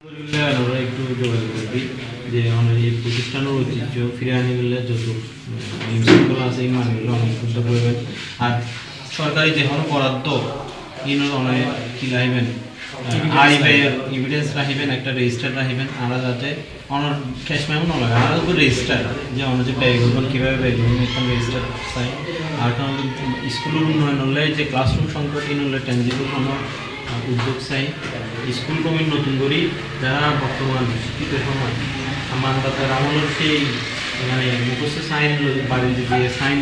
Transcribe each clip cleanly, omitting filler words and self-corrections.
আমরা একটু যোগাযোগ করি যে আমাদের এই প্রতিষ্ঠানের ঐতিহ্য ফিরে আনি গেলে যত নিয়মশৃঙ্খলা আছে এই মানগুলো অনেক শুদ্ধ করবেন। আর সরকারি যে হল বরাদ্দ ইনো অনেক কি রাখবেন ইভিডেন্স রাখবেন, একটা রেজিস্টার রাখবেন। আমরা যাতে অনার ক্যাশ মেমো না লাগে, আমরা উপর রেজিস্টার যে আমরা যে ব্যয় করবেন কীভাবে ব্যয় করবেন একটা রেজিস্টার চাই। আর কারণ স্কুলের উন্নয়ন হলে যে ক্লাসরুম সংকট ইন হলে টেনজিবল কোনো উদ্যোগ চাই। স্কুল কমিটি নতুন করি যারা বর্তমান শিক্ষিত সময় মানদাতার আমলের সেই মানে মুখস্থ সাইন বাড়িতে দিয়ে সাইন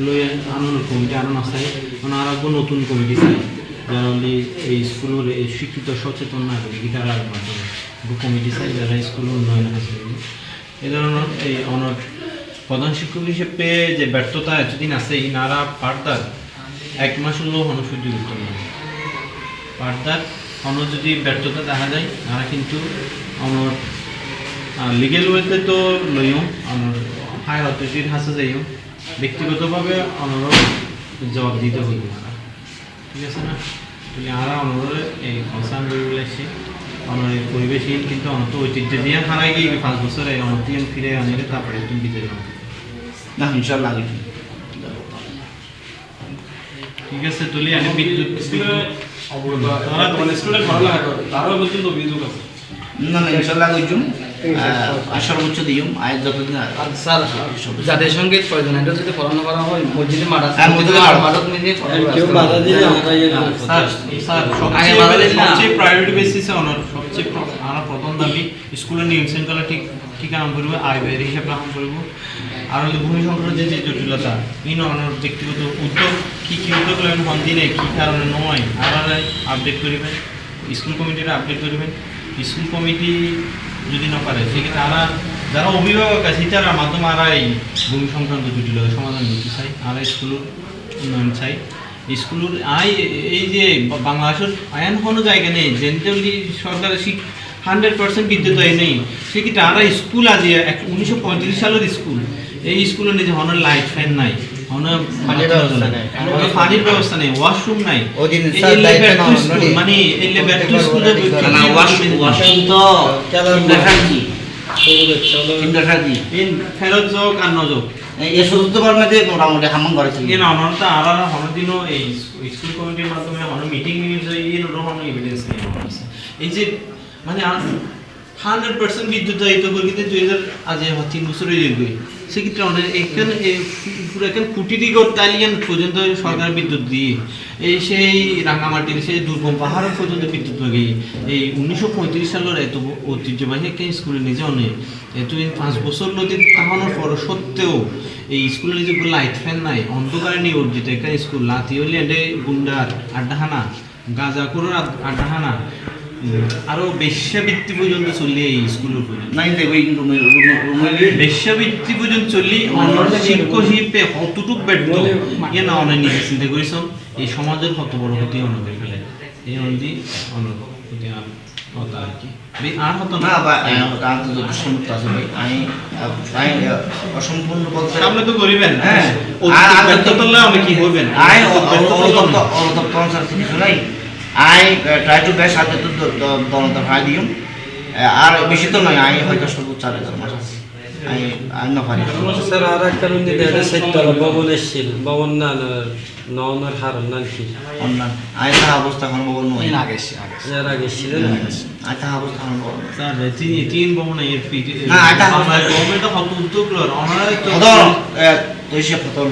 লইয়ে আনন্দ কমিটি আনানো চাই। মানে আর নতুন কমিটি চাই যারা এই স্কুলের এই শিক্ষিত সচেতন নাগরিক তারা মাধ্যমে কমিটি চাই যারা স্কুলের উন্নয়ন আছে। এই ধরনের এই অনর প্রধান শিক্ষক হিসেবে যে ব্যর্থতা এতদিন আছে এই নারা পাঠদার 1 মাস হলেও অনুসূচিত উত্তর নেই পাঠদার অন্য যদি ব্যর্থতা দেখা যায় তারা কিন্তু অনর লিগেল ওয়েতে তো লইও অনর হায়ার অথরিটির হাসে যাইও ব্যক্তিগতভাবে অনর জবাব দিতে হইব না, ঠিক আছে না? তাহলে আমরা অনরে এই কনসার্ন রয়ে আসছি অনরের পরিবেশহীন কিন্তু অনত ঐতিহ্য দিয়ে হারাই গিয়ে 5 বছর এই অনতিয়ন ফিরে আনিলে তারপরে তুমি বিজয় না ইনশাআল্লাহ ঠিক আছে। তুলি আমি বিদ্যুৎ সর্বোচ্চ দিও আয় যতদিন স্যার যাদের সঙ্গে প্রয়োজন এটা যদি পড়ানো করা হয় মসজিদে সবচেয়ে প্রায়োরিটি বেসিসে অনার সবচেয়ে আমার প্রথম দাবি স্কুলের নিয়ম শৃঙ্খলা ঠিক আরম্ভ করবো, আয় ব্যয়ের হিসাবে আরম্ভ করবো। আর হলে ভূমি সংক্রান্ত যে জটিলতা ইন অনার ব্যক্তিগত উদ্যোগ কী উদ্যোগ লাগবেন দিনে কী কারণে নয় আর আপডেট করিবেন, স্কুল কমিটিরা আপডেট করিবেন। স্কুল কমিটি যদি না পারে সেক্ষেত্রে যারা অভিভাবক আছে তারা মাধ্যমে আর এই ভূমি সংক্রান্ত জটিলতা সমাধান করতে চাই। আর স্কুলের উন্নয়ন চাই। স্কুলের এই যে বাংলাদেশের আইন কোনো জায়গা নেই জেনারেলি সরকারের 100% বিদ্যুৎ নেই সেক্ষেত্রে আমরা স্কুল আজ 1935 সালের স্কুল এই স্কুলের নিজে হনের লাইট ফ্যান নাই, পানির ব্যবস্থা নেই, ওয়াশরুম নাই, মানে ফেরত যোগ আর নযোগ এই চতুর্থবার মধ্যে মোটামুটি হামান করেছে অনন্ত আর হনদিনও এই স্কুল কমিটির মাধ্যমে হন মিটিং এভিডেন্স নেই। এই যে মানে 100% বিদ্যুৎ দায়িত্ব করি কিন্তু 2000 আজ 3 বছর হয়ে যাবে সেক্ষেত্রে অনেক এখানে পুরো এখানে কুটিটি তালিয়ান পর্যন্ত সরকার বিদ্যুৎ দিয়ে এই সেই রাঙামাটির সেই দুর্গম পাহাড় পর্যন্ত বিদ্যুৎ লাগে। এই 1935 সালের এত ঐতিহ্যবাহী একটা স্কুলে নিজে অনেক এতদিন 5 বছর নদী তাহানোর পর সত্ত্বেও এই স্কুলে নিজে লাইট ফ্যান নাই, অন্ধকারে নিবর্জিত একটা স্কুল লাতি হলে এনে গুন্ডার আড্ডাহানা গাঁজা করার আড্ডাহানা আরো বেশ্যাবৃত্তি পর্যন্ত চললে এই স্কুলের বেশ্যাবৃত্তি পর্যন্ত চললি অন্য শিক্ষক হিসেবে কতটুক ব্যর্থ ইয়ে না অনেক নিজে চিন্তা করেছ এই সমাজের কত বড় ক্ষতি অনেকের ফেলে এই অনুযায়ী অনেক ক্ষতি কথা আর কি আর হতো না অসম্পূর্ণ সামনে তো করিবেন অনেক কি করবেন I try to best হাতে তো দলটা ভাই দিও আর বেশি তো নয় আই হয়তো সর্বোচ্চ 4000 মাস আছে আই না পারি স্যার আর একটা রুম দিতে এটা সেটতলা ভবন এসেছিল ভবন না নওনার হারন না কি অনলাইন আই তা অবস্থা কোন ভবন নয় আগে ছিল আই তা অবস্থা কোন ভবন স্যার তিন ভবন এর পিটি না এটা আমরা গভর্নমেন্ট কত উদ্যোগ লর অনারে তো তোইছে ফতল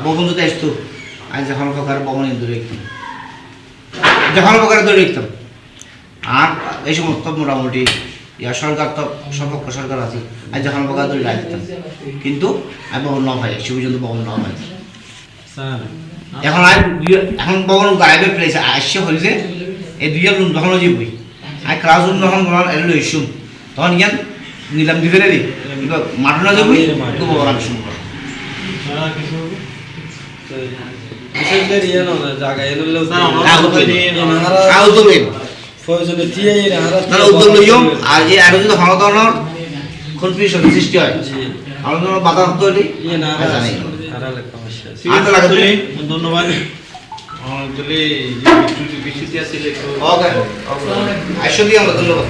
ভবন তো আসতো আই যখন প্রকার ভবন দূরে যখন প্রকার দূরে দেখতাম আর এই সমস্ত মোটামুটি সরকার তো সপক্ষ সরকার আছে আর যখন প্রকার দূরে রাখতাম কিন্তু আমি ভবন না হয় সে পর্যন্ত ভবন না হয় স্যার এখন ভবন গাইবে প্লেস আসছে হয়েছে এই দুইটা রুম যখন যাবই আর ক্লাস রুম যখন এলো ইস্যু তখন ইয়ান নিলাম দিবে রে কিন্তু মাঠে না যাবই তো ভবন আমি শুনবো সৃষ্টি হয় বাধা ধন্যবাদ। আমার অঞ্চলে যে বিদ্যুৎ আছে ওকে আসলে আমরা ধন্যবাদ